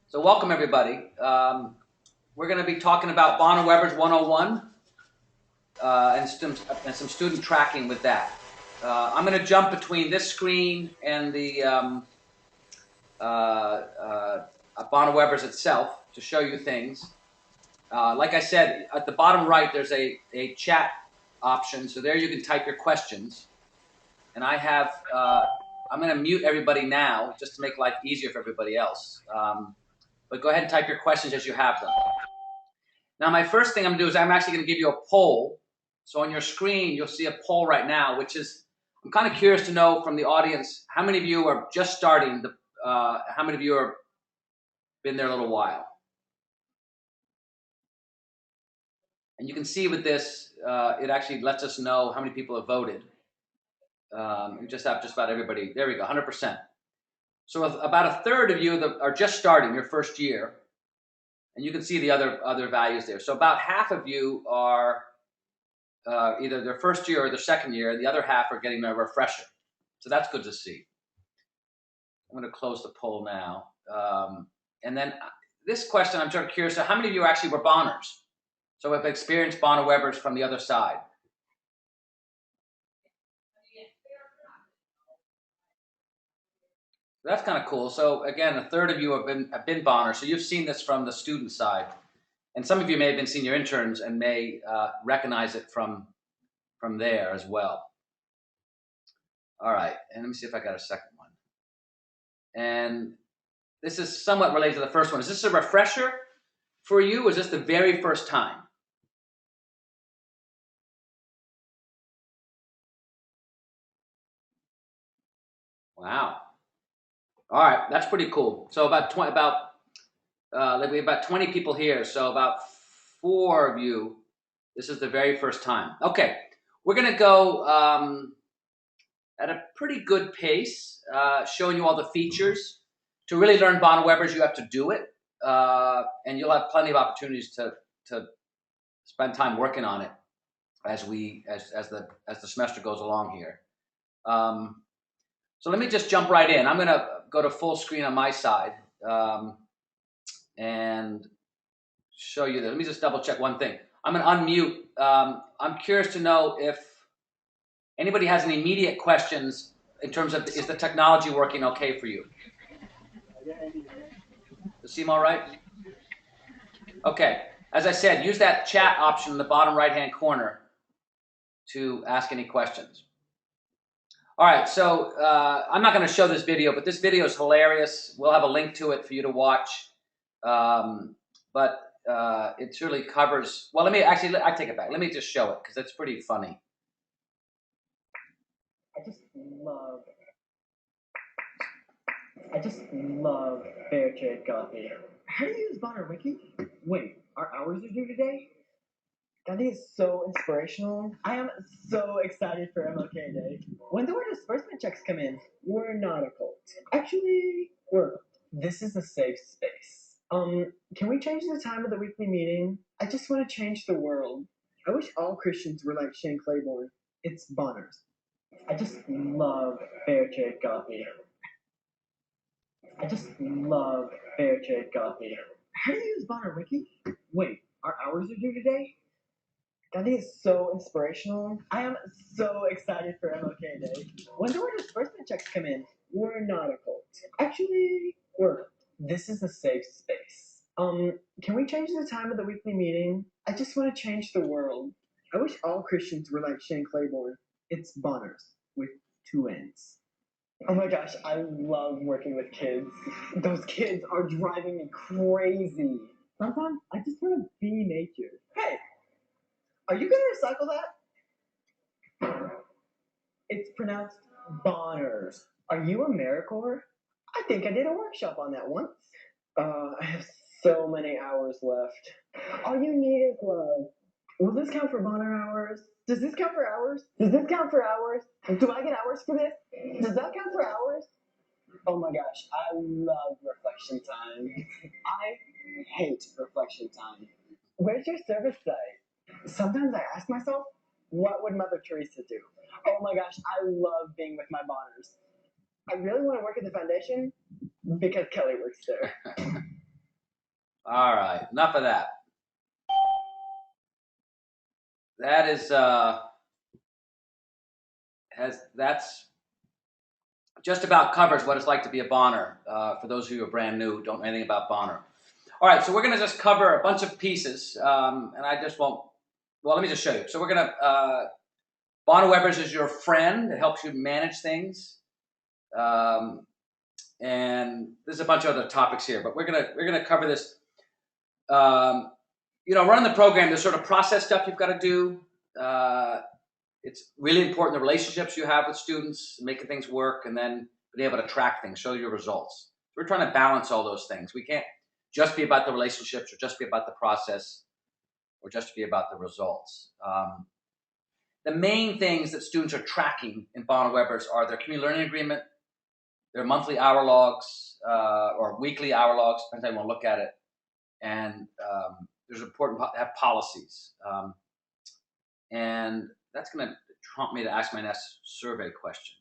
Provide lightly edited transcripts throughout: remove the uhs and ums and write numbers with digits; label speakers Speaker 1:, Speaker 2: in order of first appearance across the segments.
Speaker 1: So welcome everybody. We're going to be talking about Bonner-Weber's 101 and some student tracking with that. I'm going to jump between this screen and the Bonner-Weber's itself to show you things. Like I said, at the bottom right, there's a chat option. So there you can type your questions. And I have, I'm going to mute everybody now just to make life easier for everybody else. But go ahead and type your questions as you have them. Now, my first thing I'm going to do is I'm actually going to give you a poll. So on your screen, you'll see a poll right now, which is, I'm kind of curious to know from the audience, how many of you are just starting, how many of you have been there a little while? And you can see with this, it actually lets us know how many people have voted. We just have just about everybody. There we go, 100%. So about a third of you that are just starting your first year, and you can see the other values there. So about half of you are either their first year or their second year, and the other half are getting a refresher. So that's good to see. I'm going to close the poll now. And then this question, I'm sort of curious, so how many of you actually were Bonners? So have experienced Bonner-Webers from the other side? That's kind of cool. So again, a third of you have been Bonners. So you've seen this from the student side. And some of you may have been senior interns and may recognize it from there as well. All right, and let me see if I got a second one. And this is somewhat related to the first one. Is this a refresher for you, or is this the very first time? Wow. All right, that's pretty cool. So about 20 people here. So about 4 of you, this is the very first time. Okay, we're gonna go at a pretty good pace, showing you all the features. To really learn Bonner-Webers, you have to do it, and you'll have plenty of opportunities to spend time working on it as the semester goes along here. So let me just jump right in. I'm going to go to full screen on my side and show you that. Let me just double check one thing. I'm going to unmute. I'm curious to know if anybody has any immediate questions in terms of, is the technology working okay for you? Does it seem all right? Okay. As I said, use that chat option in the bottom right-hand corner to ask any questions. All right, so I'm not going to show this video, but this video is hilarious. We'll have a link to it for you to watch. But it really covers, well, I take it back. Let me just show it because it's pretty funny.
Speaker 2: I just love fair trade coffee. How do you use Bonner Wiki? Wait, our hours are due today? That is so inspirational. I am so excited for MLK Day. When do our disbursement checks come in? We're not a cult. Actually, we're. This is a safe space. Can we change the time of the weekly meeting? I just want to change the world. I wish all Christians were like Shane Claiborne. It's Bonners. I just love fair trade coffee. I just love fair trade coffee. How do you use Bonner Wiki? Wait, our hours are due today? That is so inspirational. I am so excited for MLK Day. When do our disbursement checks come in? We're not a cult. Actually, we're. This is a safe space. Can we change the time of the weekly meeting? I just want to change the world. I wish all Christians were like Shane Claiborne. It's Bonners with 2 N's. Oh my gosh, I love working with kids. Those kids are driving me crazy. Sometimes I just want to be nature. Hey, are you going to recycle that? It's pronounced Bonners. Are you AmeriCorps? I think I did a workshop on that once. I have so many hours left. All you need is love. Will this count for Bonner hours? Does this count for hours? Does this count for hours? Do I get hours for this? Does that count for hours? Oh my gosh, I love reflection time. I hate reflection time. Where's your service site? Sometimes I ask myself, what would Mother Teresa do? Oh my gosh, I love being with my Bonners. I really want to work at the foundation because Kelly works there.
Speaker 1: All right, enough of that. That is that's just about covers what it's like to be a Bonner. For those of you who are brand new, don't know anything about Bonner. All right, so we're going to just cover a bunch of pieces, and I just won't. Well, let me just show you. So we're going to Bonner Webbers is your friend. It helps you manage things, and there's a bunch of other topics here, but we're gonna cover this. Running the program, there's sort of process stuff you've got to do. It's really important the relationships you have with students, making things work, and then being able to track things, show your results. We're trying to balance all those things. We can't just be about the relationships, or just be about the process, or just be about the results. The main things that students are tracking in Bonner Webbers are their community learning agreement, their monthly hour logs, or weekly hour logs, depends how you want to look at it. And there's important to have policies. And that's going to prompt me to ask my next survey question.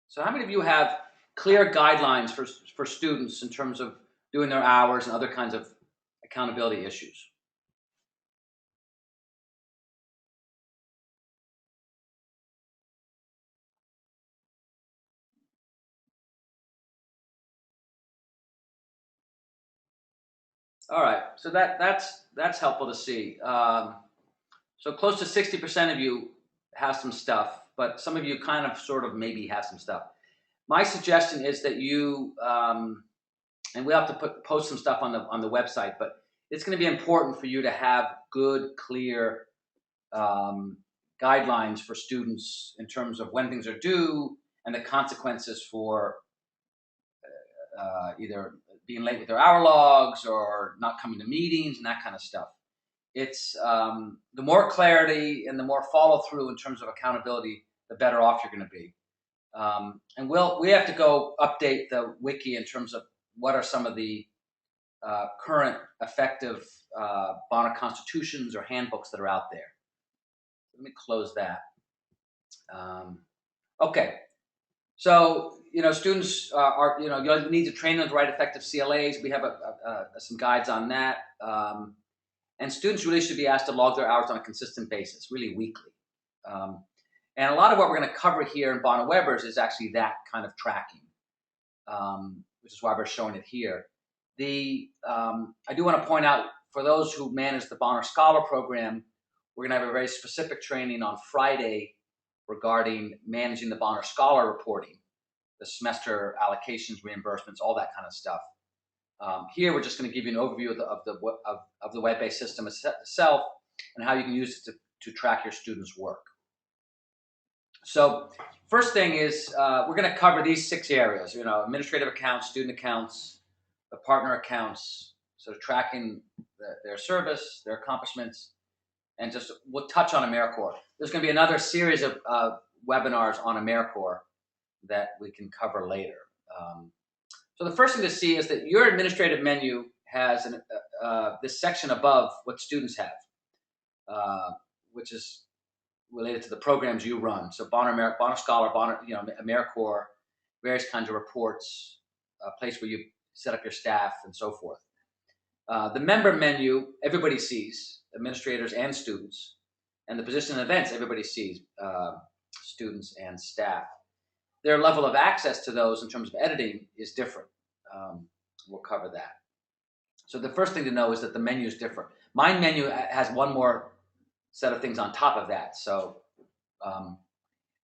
Speaker 1: So how many of you have clear guidelines for students in terms of doing their hours and other kinds of accountability issues? All right, so that's helpful to see. So close to 60% of you have some stuff, but some of you kind of sort of maybe have some stuff. My suggestion is that you, and we have to post some stuff on the website, but it's going to be important for you to have good, clear guidelines for students in terms of when things are due and the consequences for either being late with their hour logs or not coming to meetings and that kind of stuff. It's the more clarity and the more follow through in terms of accountability, the better off you're going to be. And we have to go update the wiki in terms of what are some of the current effective Bonner constitutions or handbooks that are out there. Let me close that. Okay, so students are you need to train them to write effective CLAs. We have some guides on that. And students really should be asked to log their hours on a consistent basis, really weekly. And a lot of what we're going to cover here in Bonner Webbers is actually that kind of tracking, which is why we're showing it here. I do want to point out, for those who manage the Bonner Scholar Program, we're going to have a very specific training on Friday regarding managing the Bonner Scholar reporting, the semester allocations, reimbursements, all that kind of stuff. Here, we're just going to give you an overview of the web-based system itself and how you can use it to track your students' work. So first thing is we're going to cover these 6 areas, administrative accounts, student accounts, the partner accounts, so tracking their service, their accomplishments, and just we'll touch on AmeriCorps. There's going to be another series of webinars on AmeriCorps that we can cover later. So the first thing to see is that your administrative menu has this section above what students have, which is related to the programs you run. So Bonner Scholar, Bonner, AmeriCorps, various kinds of reports, a place where you set up your staff and so forth. The member menu, everybody sees, administrators and students. And the position and events, everybody sees, students and staff. Their level of access to those in terms of editing is different. We'll cover that. So the first thing to know is that the menu is different. My menu has one more set of things on top of that. So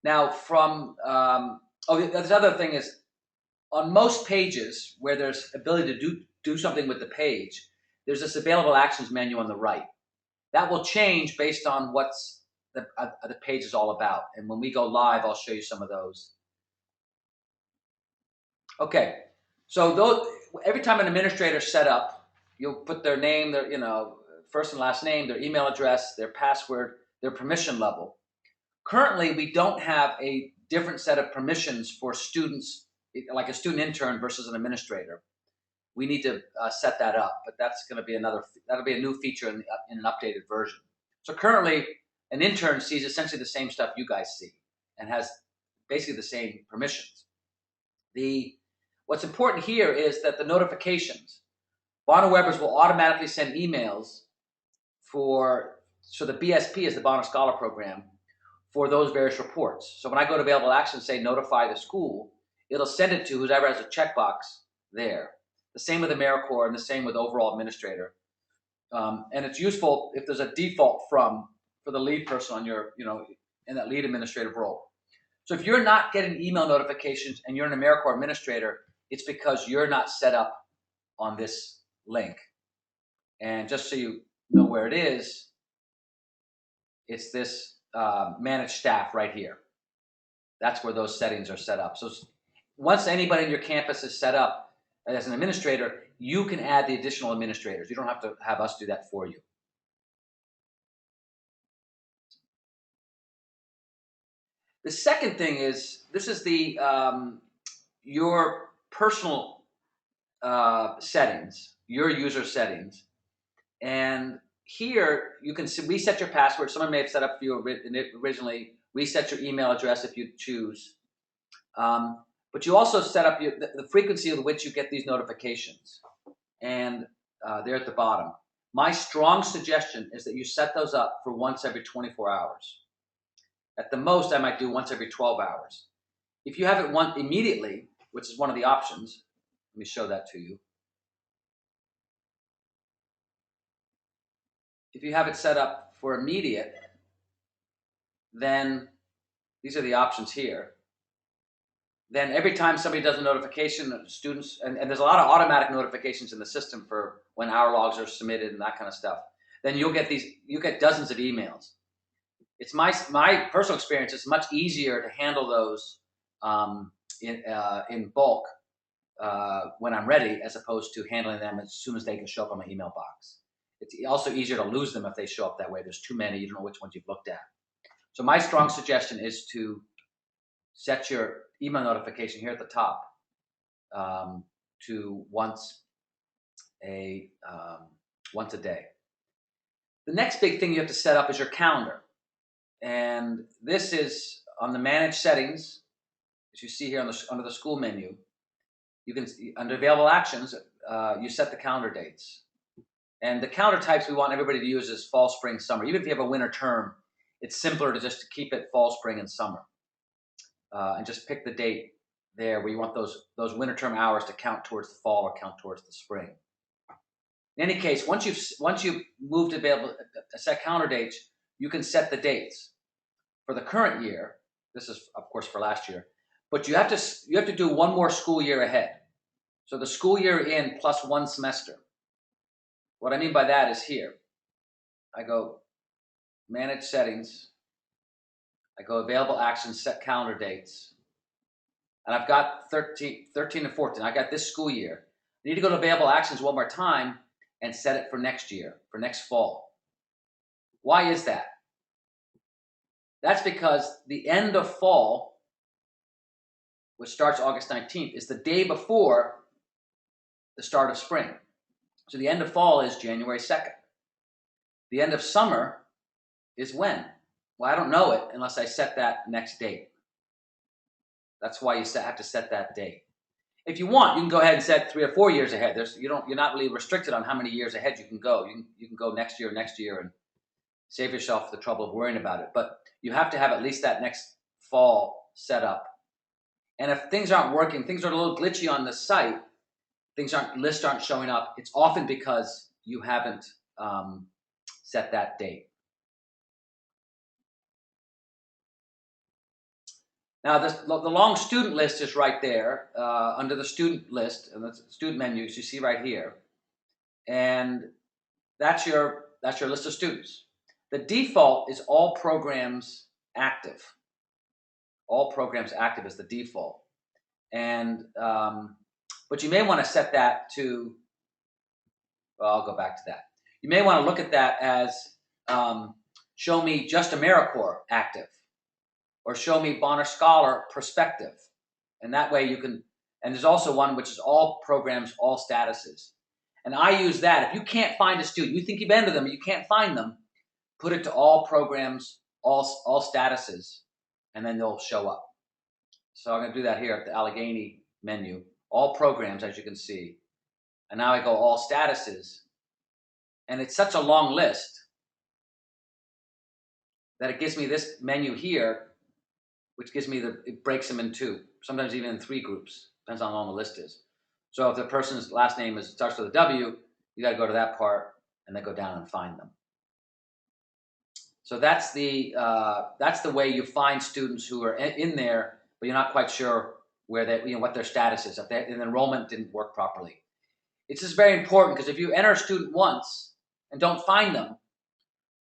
Speaker 1: now the other thing is, on most pages where there's ability to do something with the page, there's this available actions menu on the right. That will change based on what's the page is all about. And when we go live, I'll show you some of those. Okay, so every time an administrator is set up, you'll put their name, their first and last name, their email address, their password, their permission level. Currently, we don't have a different set of permissions for students, like a student intern versus an administrator. We need to set that up, but that's going to be that'll be a new feature in an updated version. So currently, an intern sees essentially the same stuff you guys see and has basically the same permissions. What's important here is that the notifications, Bonner Webbers will automatically send emails so the BSP is the Bonner Scholar Program, for those various reports. So when I go to available action, say notify the school, it'll send it to whoever has a checkbox there. The same with AmeriCorps and the same with overall administrator. And it's useful if there's a default for the lead person on your, in that lead administrative role. So if you're not getting email notifications and you're an AmeriCorps administrator, it's because you're not set up on this link. And just so you know where it is, it's this manage staff right here. That's where those settings are set up. So once anybody in your campus is set up as an administrator, you can add the additional administrators. You don't have to have us do that for you. The second thing is, this is the your personal settings, your user settings. And here you can reset your password. Someone may have set up for you originally. Reset your email address if you choose. But you also set up the frequency with which you get these notifications. And they're at the bottom. My strong suggestion is that you set those up for once every 24 hours. At the most, I might do once every 12 hours. If you have it immediately, which is one of the options, let me show that to you. If you have it set up for immediate, then these are the options here. Then every time somebody does a notification, students, and there's a lot of automatic notifications in the system for when hour logs are submitted and that kind of stuff, then you get dozens of emails. It's my personal experience, it's much easier to handle those in bulk when I'm ready, as opposed to handling them as soon as they can show up on my email box. It's also easier to lose them if they show up that way. There's too many, you don't know which ones you've looked at. So my strong suggestion is to set your email notification here at the top to once a day. The next big thing you have to set up is your calendar. And this is on the manage settings, as you see here under the school menu. You can, under available actions, you set the calendar dates. And the calendar types we want everybody to use is fall, spring, summer. Even if you have a winter term, it's simpler to just keep it fall, spring, and summer. And just pick the date there where you want those winter term hours to count towards the fall or count towards the spring. In any case, once you've moved to available set calendar dates, you can set the dates for the current year. This is, of course, for last year, but you have to do one more school year ahead. So the school year in plus one semester. What I mean by that is here. I go manage settings. I go available actions, set calendar dates. And I've got 13 and 14. I got this school year. I need to go to available actions one more time and set it for next year, for next fall. Why is that? That's because the end of fall, which starts August 19th, is the day before the start of spring. So the end of fall is January 2nd. The end of summer is when? Well, I don't know it unless I set that next date. That's why you have to set that date. If you want, you can go ahead and set 3 or 4 years ahead. You're not really restricted on how many years ahead you can go. You can go next year, and save yourself the trouble of worrying about it. But you have to have at least that next fall set up. And if things aren't working, things are a little glitchy on the site, lists aren't showing up, it's often because you haven't set that date. Now, the long student list is right there under the student list, and the student menus you see right here. And that's your list of students. The default is all programs active. All programs active is the default. And but you may want to set that to, well, I'll go back to that. You may want to look at that as show me just AmeriCorps active, or show me Bonner Scholar prospective. And that way you can, and there's also one which is all programs, all statuses. And I use that. If you can't find a student, you think you've entered them, you can't find them, put it to all programs, all statuses, and then they'll show up. So I'm going to do that here at the Allegheny menu. All programs, as you can see. And now I go all statuses. And it's such a long list that it gives me this menu here, which gives me it breaks them in two, sometimes even in three groups, depends on how long the list is. So if the person's last name starts with a W, you got to go to that part and then go down and find them. So that's the way you find students who are in there, but you're not quite sure where they, what their status is. If an enrollment didn't work properly, it's just very important, because if you enter a student once and don't find them,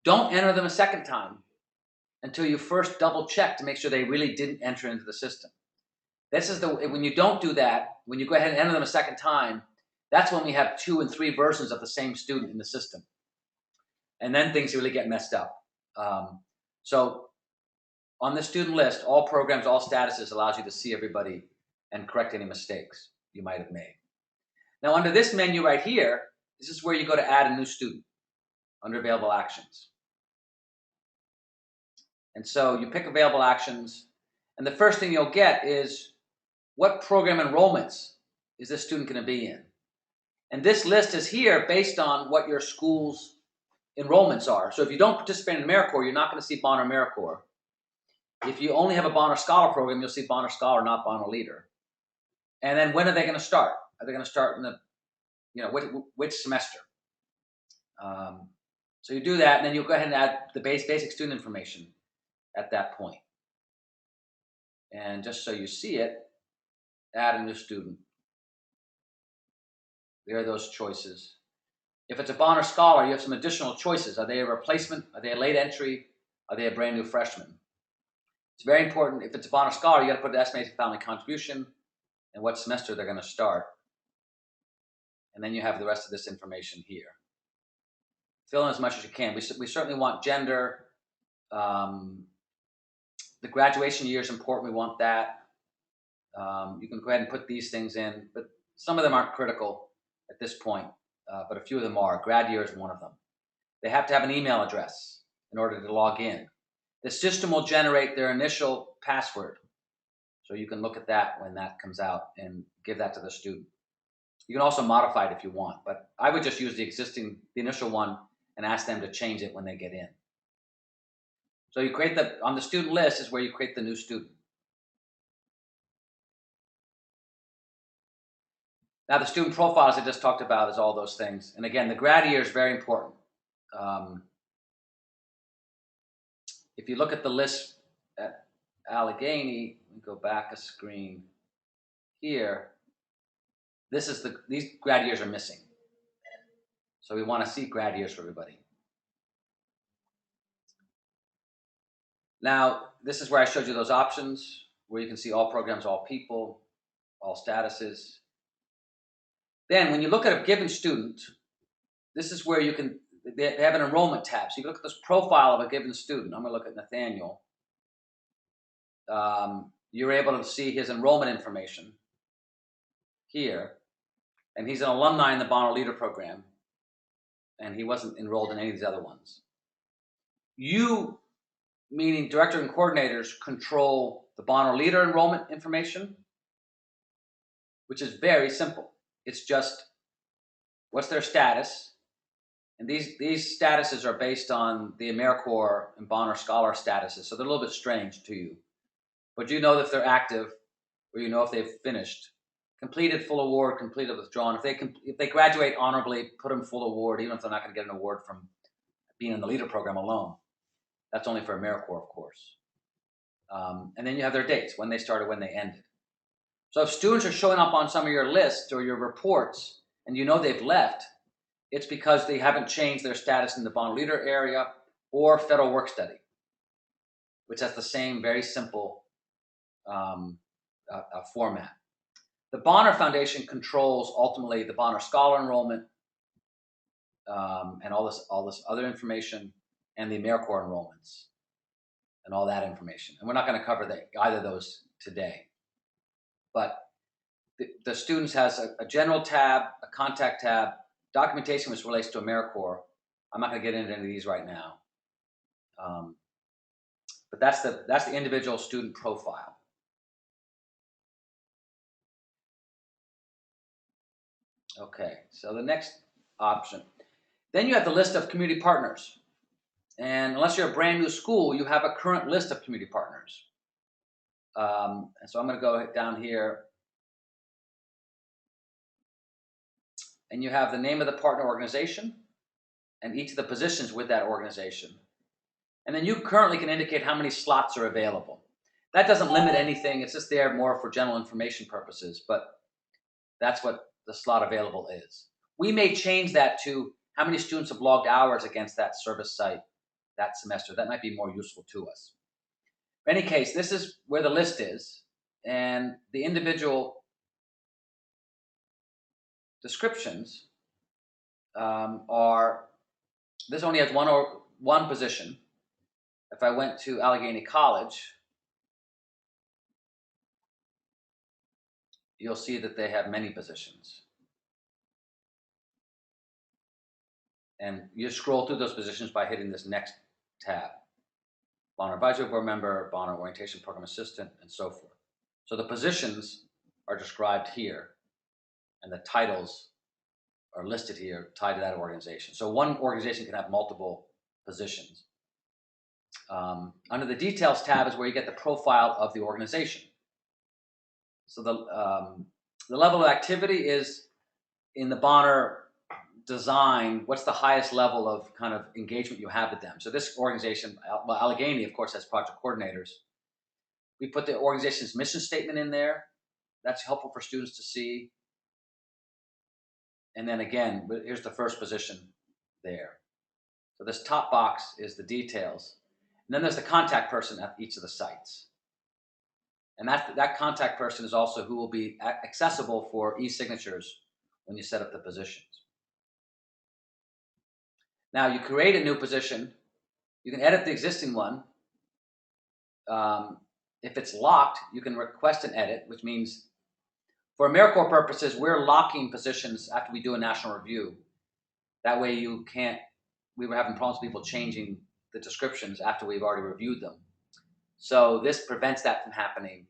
Speaker 1: don't enter them a second time until you first double check to make sure they really didn't enter into the system. This is when you don't do that, when you go ahead and enter them a second time, that's when we have 2 and 3 versions of the same student in the system. And then things really get messed up. So on the student list, all programs, all statuses allows you to see everybody and correct any mistakes you might have made. Now under this menu right here, this is where you go to add a new student under available actions. And so you pick available actions, and the first thing you'll get is what program enrollments is this student going to be in? And this list is here based on what your school's enrollments are. So if you don't participate in AmeriCorps, you're not going to see Bonner AmeriCorps. If you only have a Bonner Scholar program, you'll see Bonner Scholar, not Bonner Leader. And then when are they going to start? Are they going to start in the, which semester? So you do that, and then you'll go ahead and add the basic student information at that point. And just so you see it, add a new student. There are those choices. If it's a Bonner Scholar, you have some additional choices. Are they a replacement? Are they a late entry? Are they a brand new freshman? It's very important. If it's a Bonner Scholar, you got to put the estimated family contribution and what semester they're going to start. And then you have the rest of this information here. Fill in as much as you can. We certainly want gender. The graduation year is important. We want that. You can go ahead and put these things in, but some of them aren't critical at this point, but a few of them are. Grad year is one of them. They have to have an email address in order to log in. The system will generate their initial password, so you can look at that when that comes out and give that to the student. You can also modify it if you want, but I would just use the initial one and ask them to change it when they get in. So you create on the student list is where you create the new student. Now the student profiles I just talked about is all those things. And again, the grad year is very important. If you look at the list at Allegheny, we go back a screen here. These grad years are missing. So we want to see grad years for everybody. Now, this is where I showed you those options, where you can see all programs, all people, all statuses. Then when you look at a given student, this is where they have an enrollment tab. So you can look at this profile of a given student. I'm going to look at Nathaniel. You're able to see his enrollment information here. And he's an alumni in the Bonner Leader program. And he wasn't enrolled in any of these other ones. You, meaning director and coordinators, control the Bonner Leader enrollment information, which is very simple. It's just what's their status. And these statuses are based on the AmeriCorps and Bonner Scholar statuses, so they're a little bit strange to you. But you know if they're active, or you know if they've finished. Completed, full award, completed, withdrawn. If they graduate honorably, put them full award, even if they're not going to get an award from being in the leader program alone. That's only for AmeriCorps, of course. And then you have their dates, when they started, when they ended. So if students are showing up on some of your lists or your reports, and you know they've left, it's because they haven't changed their status in the Bonner Leader area or Federal Work Study, which has the same very simple format. The Bonner Foundation controls ultimately the Bonner Scholar enrollment and all this other information, and the AmeriCorps enrollments and all that information. And we're not going to cover either of those today. But the students has a general tab, a contact tab, documentation which relates to AmeriCorps. I'm not going to get into any of these right now. But that's the individual student profile. Okay, so the next option. Then you have the list of community partners. And unless you're a brand new school, you have a current list of community partners. And so I'm going to go down here, and you have the name of the partner organization and each of the positions with that organization. And then you currently can indicate how many slots are available. That doesn't limit anything. It's just there more for general information purposes, but that's what the slot available is. We may change that to how many students have logged hours against that service site that semester. That might be more useful to us. In any case, this is where the list is, and the individual descriptions are, this only has one position. If I went to Allegheny College, you'll see that they have many positions. And you scroll through those positions by hitting this next tab. Bonner Advisory Board Member, Bonner Orientation Program Assistant, and so forth. So the positions are described here, and the titles are listed here tied to that organization. So one organization can have multiple positions. Under the Details tab is where you get the profile of the organization. So the level of activity is in the Bonner design, what's the highest level of kind of engagement you have with them. So this organization, well, Allegheny, of course, has project coordinators. We put the organization's mission statement in there. That's helpful for students to see. And then again, here's the first position there. So this top box is the details. And then there's the contact person at each of the sites. And that contact person is also who will be accessible for e-signatures when you set up the positions. Now you create a new position. You can edit the existing one. If it's locked, you can request an edit, which means for AmeriCorps purposes, we're locking positions after we do a national review. That way you can't, we were having problems with people changing the descriptions after we've already reviewed them. So this prevents that from happening.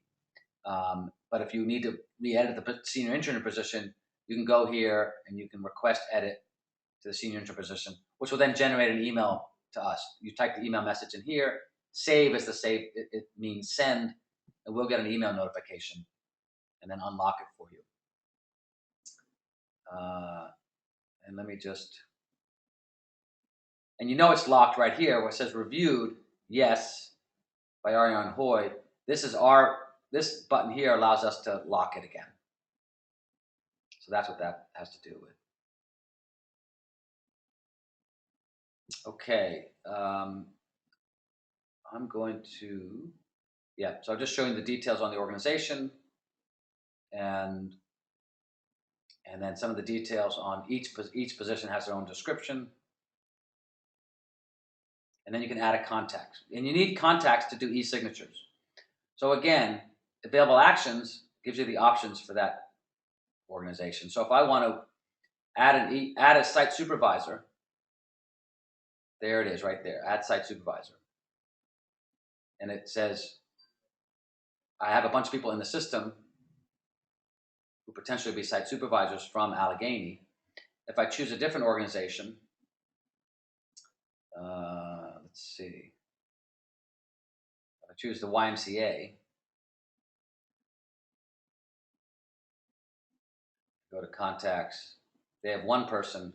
Speaker 1: But if you need to re-edit the senior intern position, you can go here and you can request edit to the senior intern position, which will then generate an email to us. You type the email message in here, save is the save, it means send, and we'll get an email notification and then unlock it for you. And let me just, and you know it's locked right here where it says reviewed, yes, by Ariane Hoy. This button here allows us to lock it again. So that's what that has to do with. Okay, I'm going to, so I'm just showing the details on the organization and then some of the details on each position has their own description. And then you can add a contact. And you need contacts to do e-signatures. So again, available actions gives you the options for that organization. So if I want to add a site supervisor, there it is right there, add site supervisor. And it says, I have a bunch of people in the system who potentially be site supervisors from Allegheny. If I choose a different organization, let's see. If I choose the YMCA, go to contacts. They have one person,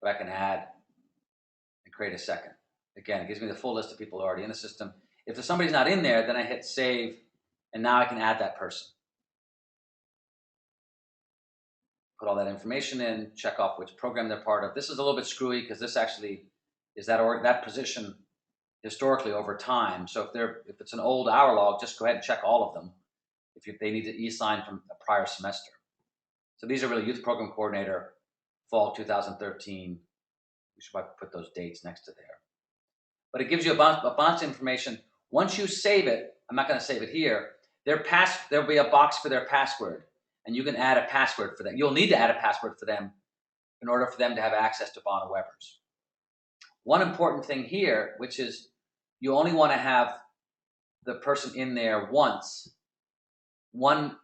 Speaker 1: but I can add and create a second. Again, it gives me the full list of people already in the system. If there's somebody's not in there, then I hit save, and now I can add that person. Put all that information in, check off which program they're part of. This is a little bit screwy because this actually is that position historically over time. So if it's an old hour log, just go ahead and check all of them if they need to e-sign from a prior semester. So these are really youth program coordinator, fall 2013. We should probably put those dates next to there. But it gives you a bunch of information. Once you save it, I'm not going to save it here, there'll be a box for their password, and you can add a password for them. You'll need to add a password for them in order for them to have access to Bonner Webbers. One important thing here, which is you only want to have the person in there once, one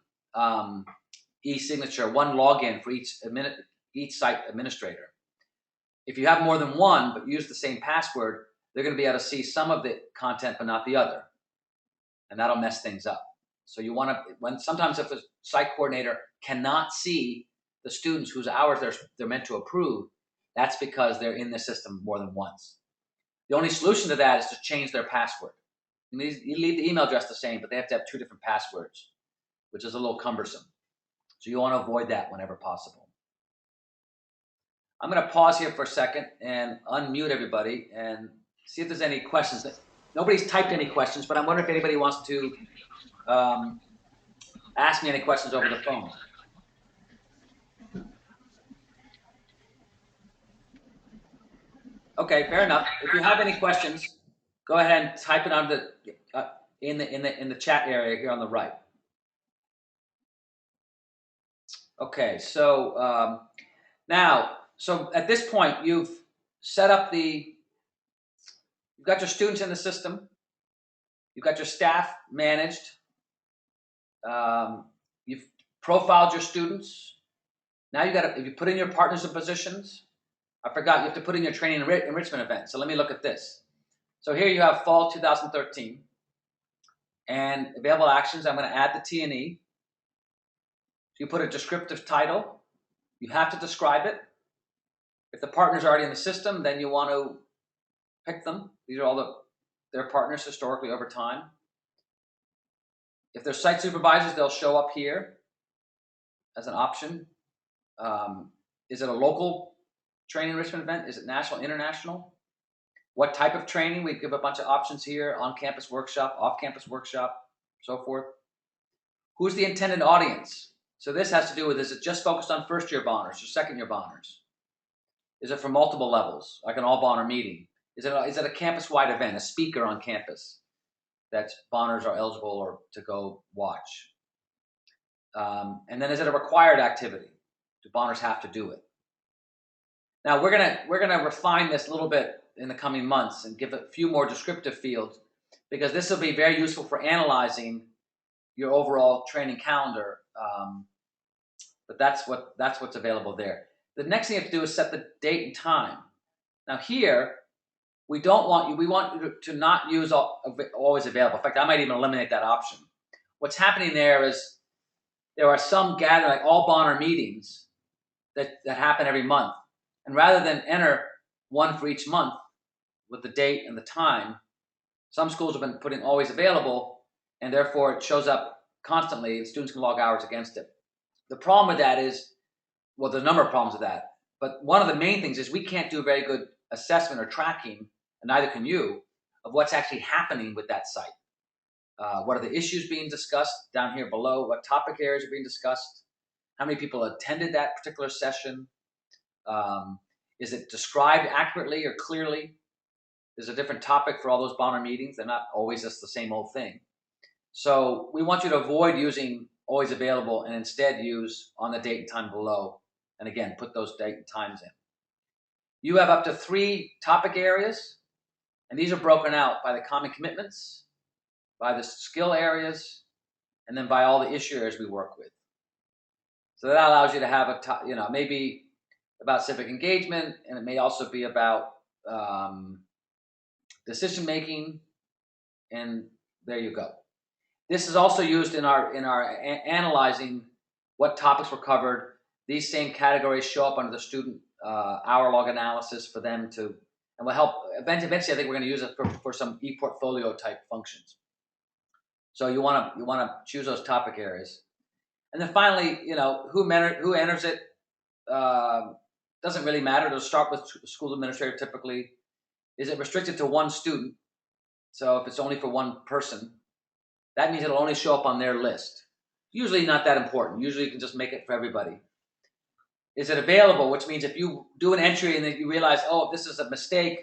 Speaker 1: e-signature, one login for each each site administrator. If you have more than one, but use the same password, they're going to be able to see some of the content, but not the other. And that'll mess things up. So you want to, sometimes if a site coordinator cannot see the students whose hours they're meant to approve, that's because they're in the system more than once. The only solution to that is to change their password. You leave the email address the same, but they have to have 2 different passwords, which is a little cumbersome. So you want to avoid that whenever possible. I'm going to pause here for a second and unmute everybody and see if there's any questions. Nobody's typed any questions, but I'm wondering if anybody wants to ask me any questions over the phone. Okay, fair enough. If you have any questions, go ahead and type it on in the chat area here on the right. Okay, so so at this point you've set up you've got your students in the system, you've got your staff managed, you've profiled your students. Now if you put in your partners and positions. I forgot, you have to put in your training enrichment event. So let me look at this. So here you have fall 2013. And available actions, I'm going to add the T&E. So you put a descriptive title. You have to describe it. If the partner's already in the system, then you want to pick them. These are all their partners historically over time. If they're site supervisors, they'll show up here as an option. Is it a local training enrichment event? Is it national, international? What type of training? We give a bunch of options here: on-campus workshop, off-campus workshop, so forth. Who's the intended audience? So this has to do with, is it just focused on first-year Bonners or second-year Bonners? Is it for multiple levels, like an all-Bonner meeting? Is it a campus-wide event, a speaker on campus that Bonners are eligible or to go watch? And then is it a required activity? Do Bonners have to do it? Now we're gonna refine this a little bit in the coming months and give a few more descriptive fields, because this will be very useful for analyzing your overall training calendar. But that's what's available there. The next thing you have to do is set the date and time. Now here, we want you to not use always available. In fact, I might even eliminate that option. What's happening there is there are some gathering, like all Bonner meetings that happen every month. And rather than enter one for each month with the date and the time, some schools have been putting always available, and therefore it shows up constantly and students can log hours against it. The problem with that is, well, there's a number of problems with that, but one of the main things is we can't do a very good assessment or tracking, and neither can you, of what's actually happening with that site. What are the issues being discussed down here below? What topic areas are being discussed? How many people attended that particular session? Is it described accurately or clearly? There's a different topic for all those Bonner meetings. They're not always just the same old thing. So we want you to avoid using always available and instead use on the date and time below. And again, put those date and times in. You have up to 3 topic areas, and these are broken out by the common commitments, by the skill areas, and then by all the issue areas we work with. So that allows you to have maybe about civic engagement, and it may also be about decision making, and there you go. This is also used in our analyzing what topics were covered. These same categories show up under the student hour log analysis for them to, and will help eventually. I think we're going to use it for some e-portfolio type functions. So you want to choose those topic areas, and then finally, who enters it doesn't really matter. It'll start with school administrator typically. Is it restricted to one student? So if it's only for one person, that means it'll only show up on their list. Usually not that important. Usually you can just make it for everybody. Is it available? Which means if you do an entry and then you realize, oh, this is a mistake,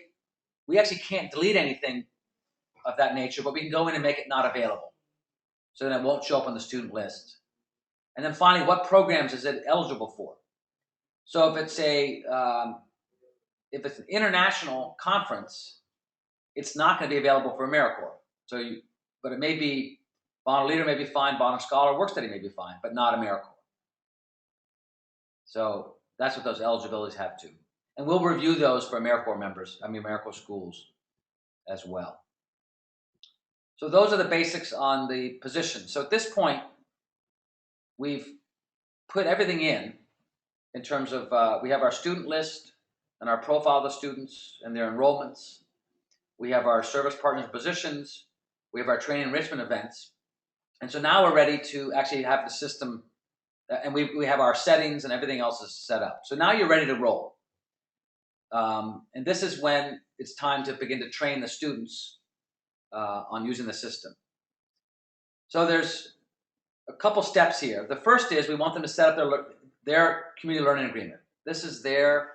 Speaker 1: we actually can't delete anything of that nature, but we can go in and make it not available. So then it won't show up on the student list. And then finally, what programs is it eligible for? So if it's an international conference, it's not going to be available for AmeriCorps. But it may be, Bonner Leader may be fine, Bonner Scholar, Work Study may be fine, but not AmeriCorps. So That's what those eligibilities have to. And we'll review those for AmeriCorps members, AmeriCorps schools as well. So those are the basics on the position. So at this point, we've put everything in terms of, we have our student list and our profile of the students and their enrollments. We have our service partners positions. We have our training enrichment events. And so now we're ready to actually have the system, and we have our settings and everything else is set up. So now you're ready to roll. And this is when it's time to begin to train the students on using the system. So there's a couple steps here. The first is we want them to set up their community learning agreement. This is their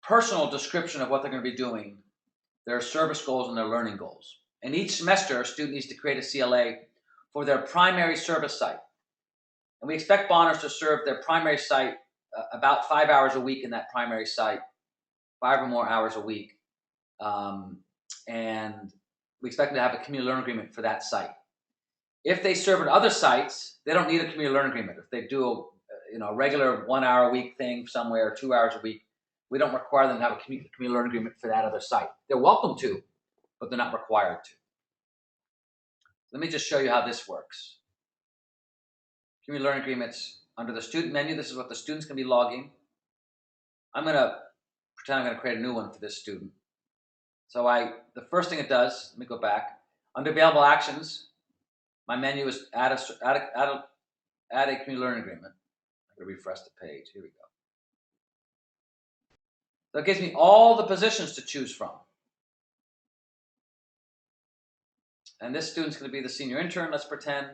Speaker 1: personal description of what they're going to be doing, their service goals and their learning goals. And each semester, a student needs to create a CLA for their primary service site. And we expect Bonners to serve their primary site about 5 hours a week in that primary site, 5 or more hours a week. And we expect them to have a community learning agreement for that site. If they serve at other sites, they don't need a community learning agreement. If they do a regular 1 hour a week thing somewhere, 2 hours a week, we don't require them to have a community learning agreement for that other site. They're welcome to, but they're not required to. Let me just show you how this works. Community learning agreements under the student menu. This is what the student's going to be logging. I'm going to pretend I'm going to create a new one for this student. So the first thing it does, let me go back. Under available actions, my menu is add a community learning agreement. I'm going to refresh the page. Here we go. So it gives me all the positions to choose from. And this student's going to be the senior intern, let's pretend.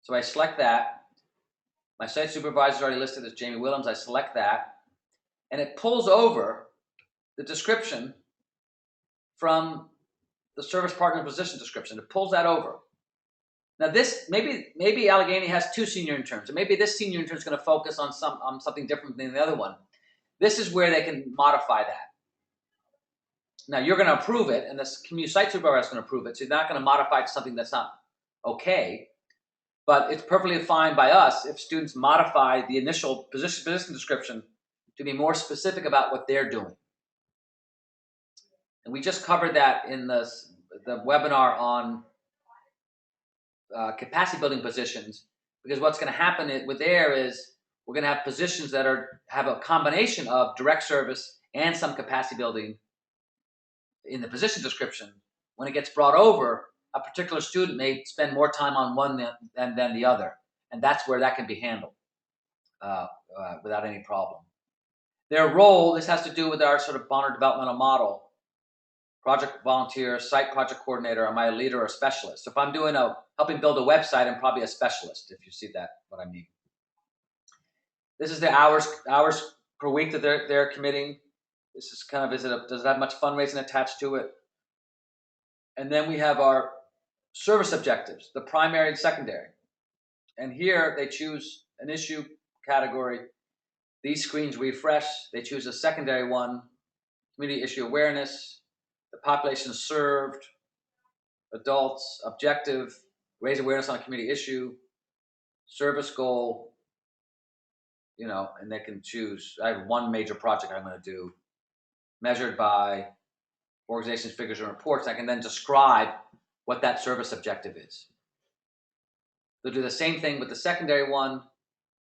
Speaker 1: So I select that. My site supervisor is already listed as Jamie Willems. I select that. And it pulls over the description from the service partner position description. It pulls that over. Now this, maybe Allegheny has 2 senior interns, and maybe this senior intern is going to focus on something different than the other one. This is where they can modify that. Now you're going to approve it, and this community site supervisor is going to approve it. So you're not going to modify it to something that's not okay. But it's perfectly fine by us if students modify the initial position description to be more specific about what they're doing. And we just covered that in the webinar on capacity building positions, because what's going to happen with there is we're going to have positions that have a combination of direct service and some capacity building in the position description. When it gets brought over, a particular student may spend more time on one than the other, and that's where that can be handled without any problem. Their role, this has to do with our sort of Bonner developmental model. Project volunteer, site project coordinator, am I a leader or a specialist? So if I'm doing helping build a website, I'm probably a specialist, if you see what I mean. This is the hours per week that they're committing. This is kind of, does it have much fundraising attached to it? And then we have our service objectives, the primary and secondary. And here they choose an issue category. These screens refresh. They choose a secondary one, community issue awareness, the population served, adults, objective, raise awareness on a community issue, service goal, and they can choose. I have one major project I'm going to do, measured by organizations, figures, and reports. I can then describe what that service objective is. They'll do the same thing with the secondary one,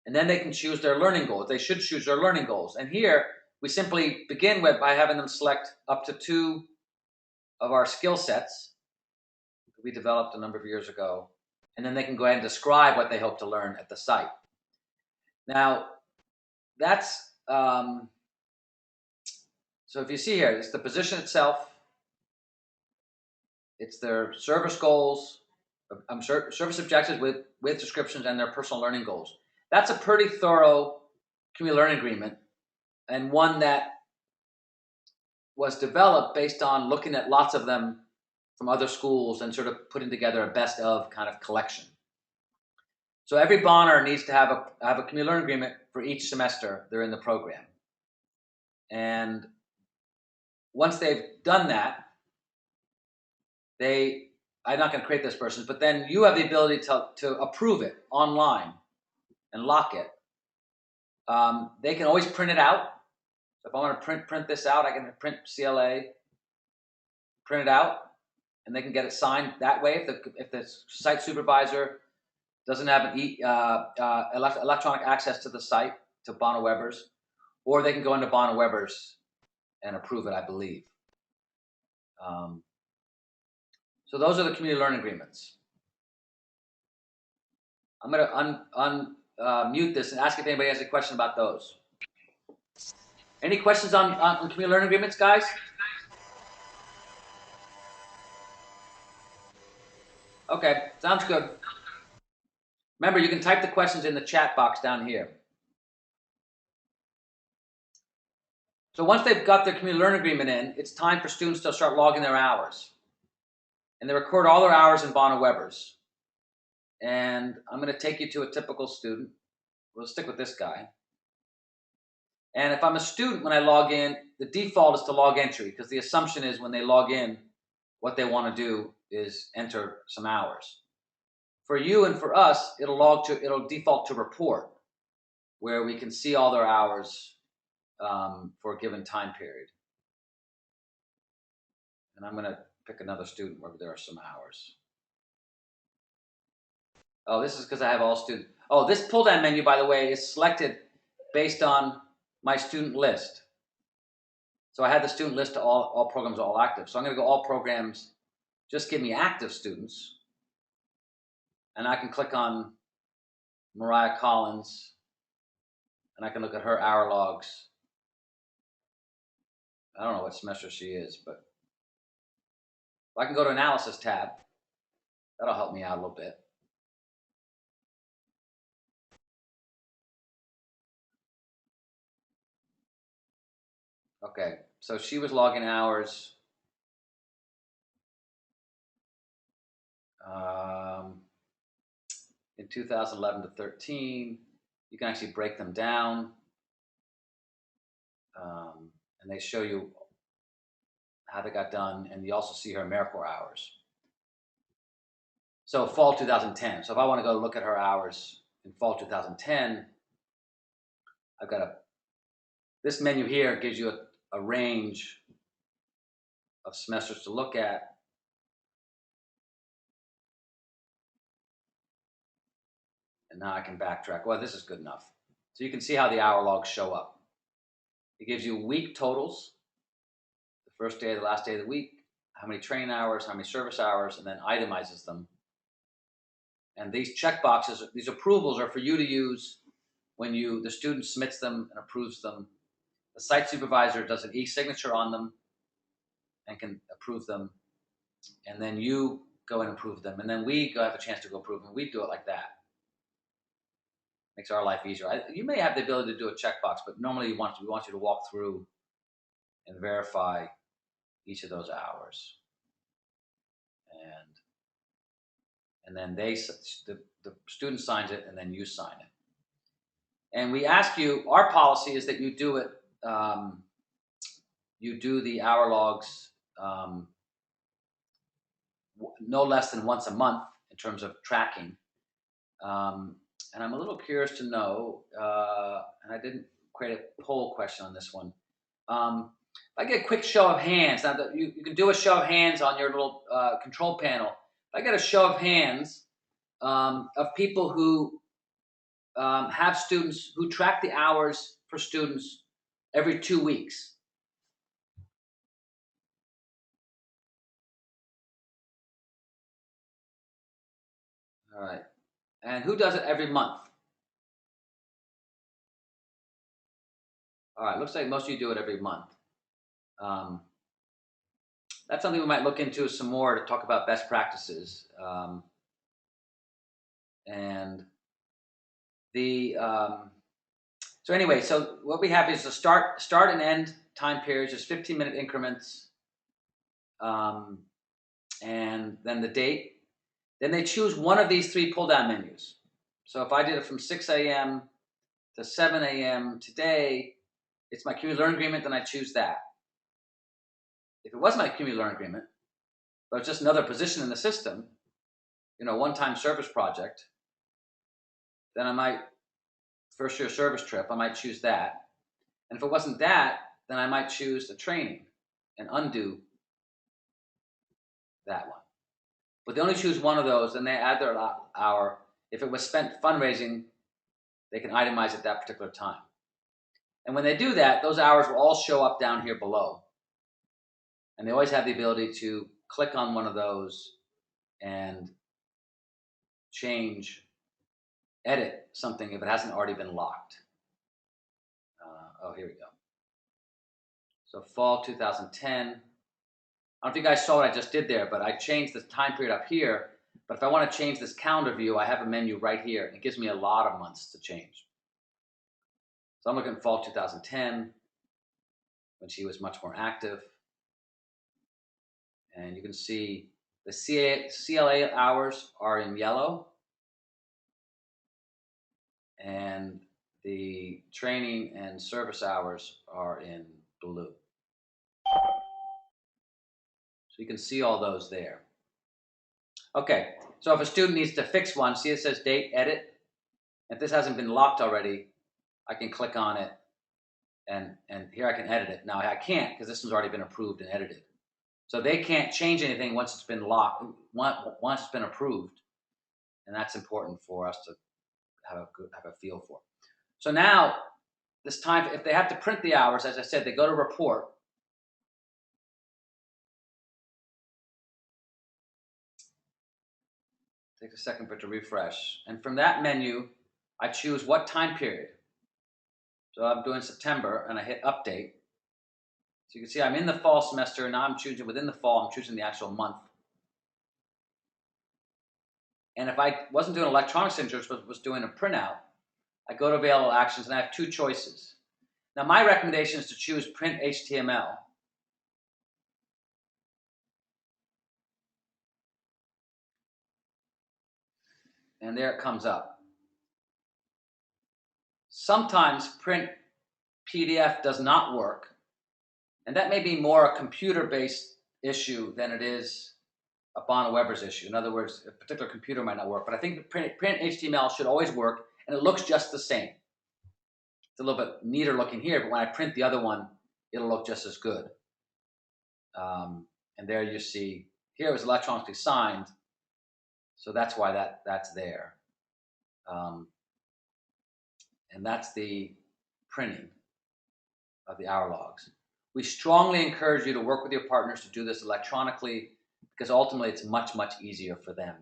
Speaker 1: and then they can choose their learning goals. They should choose their learning goals. And here, we simply begin by having them select up to 2 of our skill sets that we developed a number of years ago, and then they can go ahead and describe what they hope to learn at the site. Now, that's, so if you see here, it's the position itself, it's their service goals, service objectives with descriptions, and their personal learning goals. That's a pretty thorough community learning agreement, and one that was developed based on looking at lots of them from other schools and sort of putting together a best of kind of collection. So every Bonner needs to have a community learning agreement for each semester they're in the program. And once they've done that, I'm not going to create this person, but then you have the ability to approve it online and lock it. They can always print it out. So if I want to print this out, I can print CLA, print it out, and they can get it signed that way. If the site supervisor doesn't have an electronic access to the site, to BWBRS, or they can go into BWBRS and approve it, I believe. So those are the community learning agreements. I'm going to unmute this and ask if anybody has a question about those. Any questions on community learning agreements, guys? Okay, sounds good. Remember, you can type the questions in the chat box down here. So once they've got their community learning agreement in, it's time for students to start logging their hours. And they record all their hours in BWBRS. And I'm going to take you to a typical student. We'll stick with this guy. And if I'm a student, when I log in, the default is to log entry, because the assumption is when they log in, what they want to do is enter some hours. For you and for us, it'll default to report, where we can see all their hours for a given time period. And I'm going to pick another student where there are some hours. Oh, this is because I have all students. Oh, this pull-down menu, by the way, is selected based on my student list. So I had the student list to all programs all active. So I'm going to go all programs, just give me active students. And I can click on Mariah Collins, and I can look at her hour logs. I don't know what semester she is, but I can go to Analysis tab. That'll help me out a little bit. Okay, so she was logging hours. In 2011 to 13, you can actually break them down, and they show you how they got done, and you also see her AmeriCorps hours. So fall 2010. So if I want to go look at her hours in fall 2010, I've got this menu here gives you a range of semesters to look at. And now I can backtrack. Well, this is good enough. So you can see how the hour logs show up. It gives you week totals, the first day, the last day of the week, how many training hours, how many service hours, and then itemizes them. And these checkboxes, these approvals are for you to use when the student submits them and approves them. The site supervisor does an e-signature on them and can approve them. And then you go and approve them. And then we have a chance to go approve them. We do it like that. Makes our life easier. You may have the ability to do a checkbox, but normally we want you to walk through and verify each of those hours. And then the student signs it, and then you sign it. And we ask you, our policy is that you do it, you do the hour logs no less than once a month in terms of tracking. And I'm a little curious to know, and I didn't create a poll question on this one. If I get a quick show of hands, now that you can do a show of hands on your little control panel. If I get a show of hands of people who have students who track the hours for students every 2 weeks. All right. And who does it every month? All right, looks like most of you do it every month. That's something we might look into some more to talk about best practices. So anyway, so what we have is the start and end time periods, just 15-minute increments, and then the date. Then they choose one of these 3 pull-down menus. So if I did it from 6 a.m. to 7 a.m. today, it's my community learning agreement, then I choose that. If it was my community learning agreement, but it's just another position in the system, one-time service project, then I might first year service trip, I might choose that. And if it wasn't that, then I might choose the training and undo that one. But they only choose one of those, and they add their hour. If it was spent fundraising, they can itemize at that particular time. And when they do that, those hours will all show up down here below. And they always have the ability to click on one of those and change, edit something if it hasn't already been locked. Oh, here we go. So fall 2010. I don't know if you guys saw what I just did there, but I changed the time period up here. But if I want to change this calendar view, I have a menu right here. It gives me a lot of months to change. So I'm looking at fall 2010, when she was much more active. And you can see the CLA hours are in yellow, and the training and service hours are in blue. So you can see all those there. Okay, so if a student needs to fix one, see it says date, edit. If this hasn't been locked already, I can click on it, and here I can edit it. Now I can't because this one's already been approved and edited. So they can't change anything once it's been locked, once it's been approved. And that's important for us to have a feel for. So now, this time, if they have to print the hours, as I said, they go to report. Take a second for it to refresh. And from that menu, I choose what time period. So I'm doing September, and I hit update. So you can see I'm in the fall semester. Now I'm choosing within the fall, I'm choosing the actual month. And if I wasn't doing electronic signatures, but was doing a printout, I go to available actions, and I have two choices. Now my recommendation is to choose print HTML. And there it comes up. Sometimes print PDF does not work, and that may be more a computer-based issue than it is a Bonna Weber's issue. In other words, a particular computer might not work, but I think print HTML should always work, and it looks just the same. It's a little bit neater looking here, but when I print the other one, it'll look just as good. And there you see, here it was electronically signed, so that's why that's there. And that's the printing of the hour logs. We strongly encourage you to work with your partners to do this electronically, because ultimately it's much, much easier for them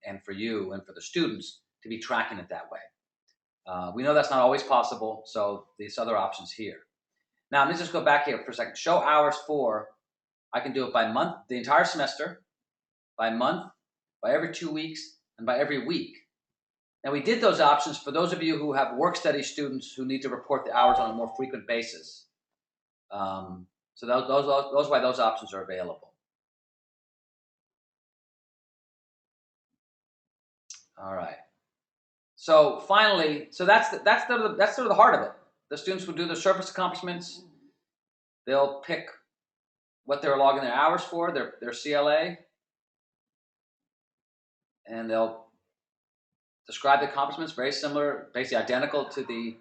Speaker 1: and for you and for the students to be tracking it that way. We know that's not always possible, so these other options here. Now, let me just go back here for a second. Show hours for, I can do it by month, the entire semester, by month, by every 2 weeks, and by every week. Now, we did those options for those of you who have work-study students who need to report the hours on a more frequent basis. So those why those options are available. All right. So finally, so that's sort of the heart of it. The students will do their service accomplishments. They'll pick what they're logging their hours for, their CLA, and they'll describe the accomplishments, very similar, basically identical to the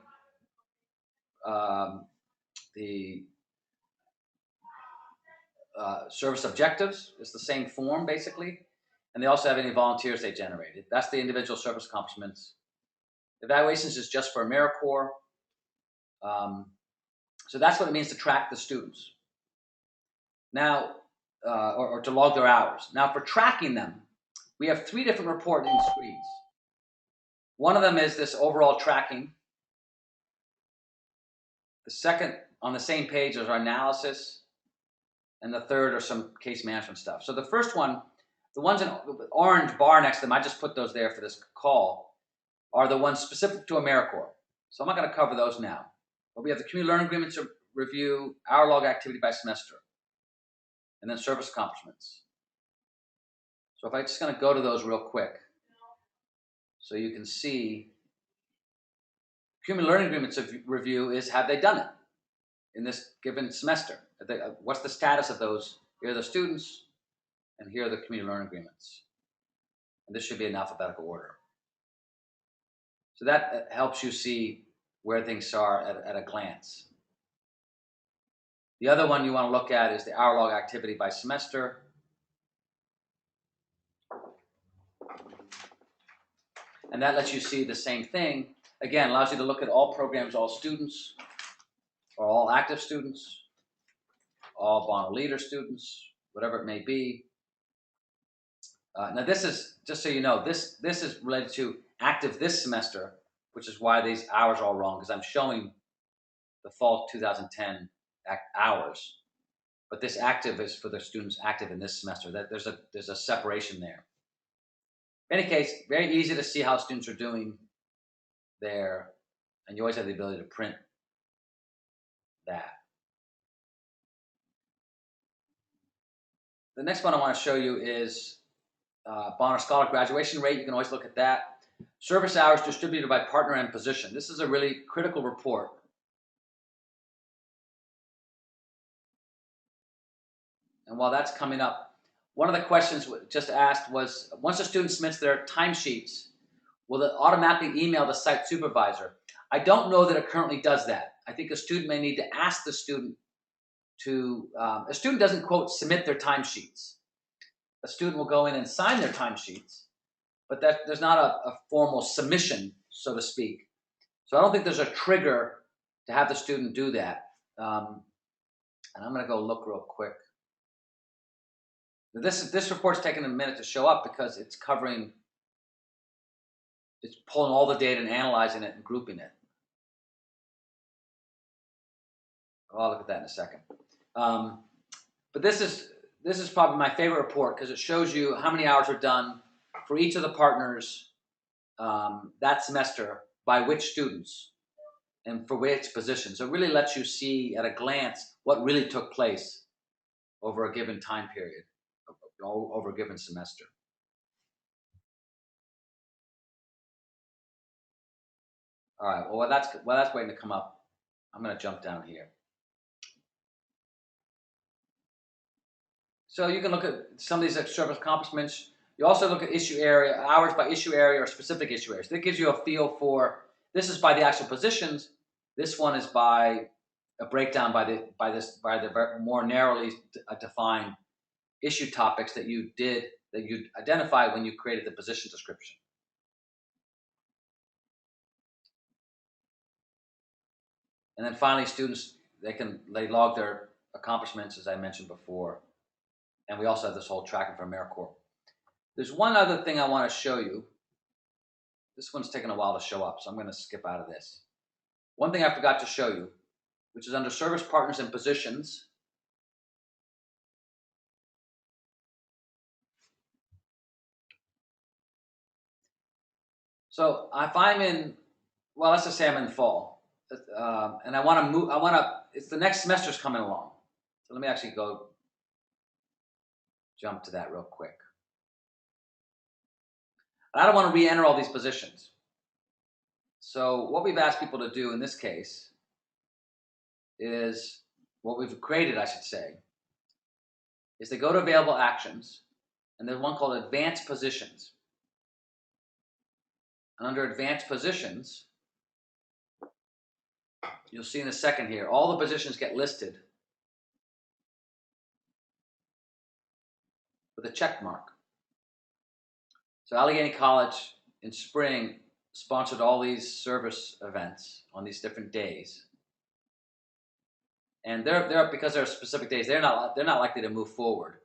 Speaker 1: service objectives. It's the same form, basically. And they also have any volunteers they generated. That's the individual service accomplishments. Evaluations is just for AmeriCorps. So that's what it means to track the students. Now, or to log their hours. Now, for tracking them, we have 3 different reporting screens. One of them is this overall tracking. The second, on the same page, is our analysis. And the third are some case management stuff. So the first one, the ones in the orange bar next to them, I just put those there for this call, are the ones specific to AmeriCorps. So I'm not going to cover those now. But we have the community learning agreements review, hour log activity by semester, and then service accomplishments. So if I'm just going to go to those real quick, so you can see, community learning agreements review is, have they done it in this given semester? What's the status of those? Here are the students, and here are the community learning agreements. And this should be in alphabetical order. So that helps you see where things are at a glance. The other one you want to look at is the hour log activity by semester. And that lets you see the same thing. Again, allows you to look at all programs, all students, or all active students, all Bonner Leader students, whatever it may be. Now this is, just so you know, this is related to active this semester, which is why these hours are all wrong, because I'm showing the fall 2010 hours. But this active is for the students active in this semester. That there's a separation there. In any case, very easy to see how students are doing there, and you always have the ability to print that. The next one I want to show you is Bonner Scholar graduation rate. You can always look at that. Service hours distributed by partner and position. This is a really critical report. And while that's coming up, one of the questions just asked was, once a student submits their timesheets, will it automatically email the site supervisor? I don't know that it currently does that. I think a student may need to ask the student to, a student doesn't, quote, submit their timesheets. A student will go in and sign their timesheets, but there's not a formal submission, so to speak. So I don't think there's a trigger to have the student do that. And I'm going to go look real quick. This report's taken a minute to show up because it's pulling all the data and analyzing it and grouping it. I'll look at that in a second. But this is probably my favorite report because it shows you how many hours are done for each of the partners that semester by which students and for which positions. So it really lets you see at a glance what really took place over a given time period, over a given semester. All right, well, that's waiting to come up, I'm going to jump down here. So you can look at some of these service accomplishments. You also look at issue area, hours by issue area or specific issue areas. That gives you a feel for, this is by the actual positions. This one is by a breakdown by the more narrowly defined issue topics that you identified when you created the position description. And then finally, students, they log their accomplishments, as I mentioned before. And we also have this whole tracking for AmeriCorps. There's one other thing I want to show you. This one's taken a while to show up, so I'm going to skip out of this. One thing I forgot to show you, which is under Service Partners and Positions. So if I'm in, well, let's just say I'm in fall, and I want to move, it's the next semester's coming along. So let me actually jump to that real quick. And I don't want to re-enter all these positions. So what we've asked people to do in this case is, what we've created, I should say, is they go to Available Actions, and there's one called Advanced Positions. And under Advanced Positions, you'll see in a second here, all the positions get listed with a check mark. So Allegheny College in spring sponsored all these service events on these different days. And they're because there are specific days, they're not likely to move forward.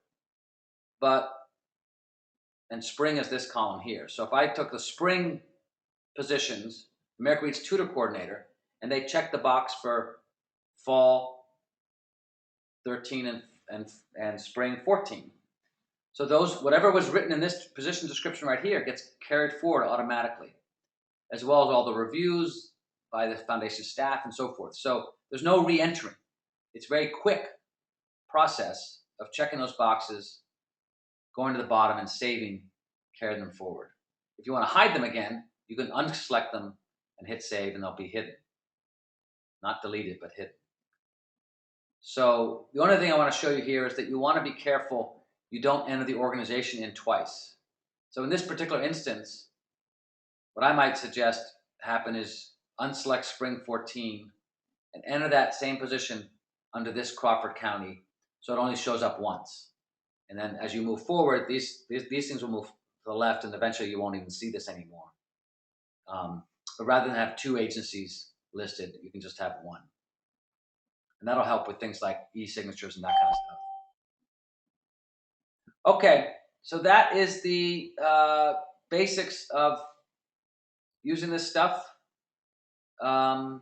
Speaker 1: And spring is this column here. So if I took the spring positions, American Reads Tutor Coordinator, and they check the box for fall 13 and spring 14. So whatever was written in this position description right here gets carried forward automatically, as well as all the reviews by the foundation staff and so forth. So there's no re-entering. It's a very quick process of checking those boxes, going to the bottom and saving, carrying them forward. If you want to hide them again, you can unselect them and hit save and they'll be hidden. Not deleted, but hidden. So the only thing I want to show you here is that you want to be careful you don't enter the organization in twice. So in this particular instance, what I might suggest happen is unselect spring 14 and enter that same position under this Crawford County, so it only shows up once. And then as you move forward, these things will move to the left, and eventually you won't even see this anymore. But rather than have two agencies listed, you can just have one. And that'll help with things like e-signatures and that kind of stuff. Okay, so that is the basics of using this stuff. I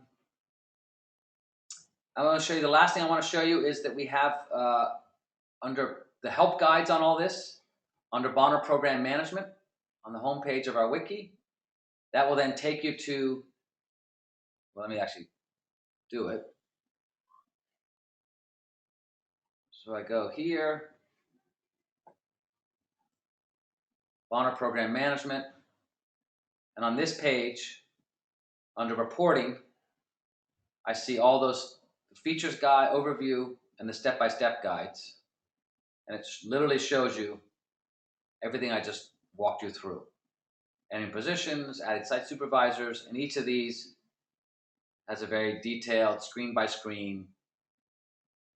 Speaker 1: want to show you, the last thing I want to show you is that we have under the help guides on all this, under Bonner Program Management, on the home page of our wiki. That will then take you to, well, let me actually do it. So I go here, Bonner Program Management, and on this page, under reporting, I see all those features guide, overview, and the step-by-step guides. And it literally shows you everything I just walked you through. Adding positions, added site supervisors, and each of these has a very detailed screen-by-screen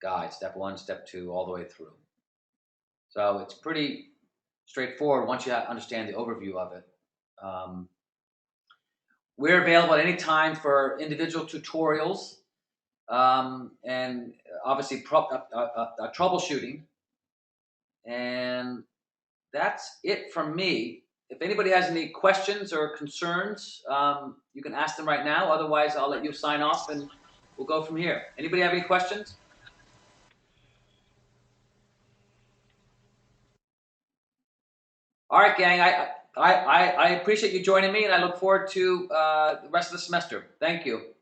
Speaker 1: guide, step 1, step 2, all the way through. So it's pretty straightforward once you understand the overview of it. We're available at any time for individual tutorials and obviously troubleshooting. And that's it from me. If anybody has any questions or concerns, you can ask them right now. Otherwise, I'll let you sign off and we'll go from here. Anybody have any questions? All right, gang. I appreciate you joining me, and I look forward to the rest of the semester. Thank you.